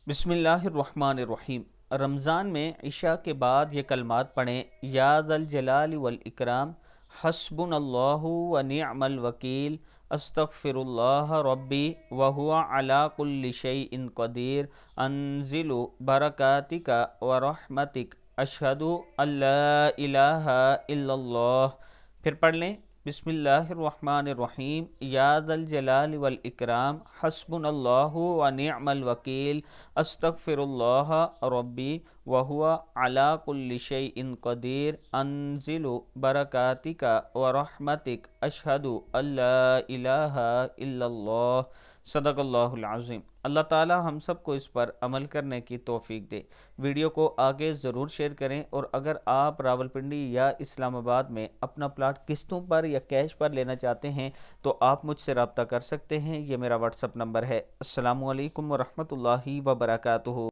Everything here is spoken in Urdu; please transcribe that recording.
بسم اللہ الرحمن الرحیم۔ رمضان میں عشاء کے بعد یہ کلمات پڑھیں: یا ذا الجلال والاکرام، حسبنا اللہ ونعم الوکیل، استغفر اللہ ربی وہو علی کل شیء قدیر، انزل برکاتک ورحمتک، اشہد ان لا الہ الا اللہ۔ پھر پڑھ لیں: بسم اللہ الرحمن الرحیم، یا ذا الجلال والاکرام، حسبنا اللہ ونعم الوکیل، استغفر اللہ ربی وہو علی کل شیء قدیر، انزل برکاتک ورحمتک، اشہد ان لا الہ الا اللہ۔ صدق اللہ العظیم۔ اللہ تعالی ہم سب کو اس پر عمل کرنے کی توفیق دے۔ ویڈیو کو آگے ضرور شیئر کریں، اور اگر آپ راولپنڈی یا اسلام آباد میں اپنا پلاٹ قسطوں پر یا کیش پر لینا چاہتے ہیں تو آپ مجھ سے رابطہ کر سکتے ہیں۔ یہ میرا واٹس اپ نمبر ہے۔ السلام علیکم ورحمۃ اللہ وبرکاتہ۔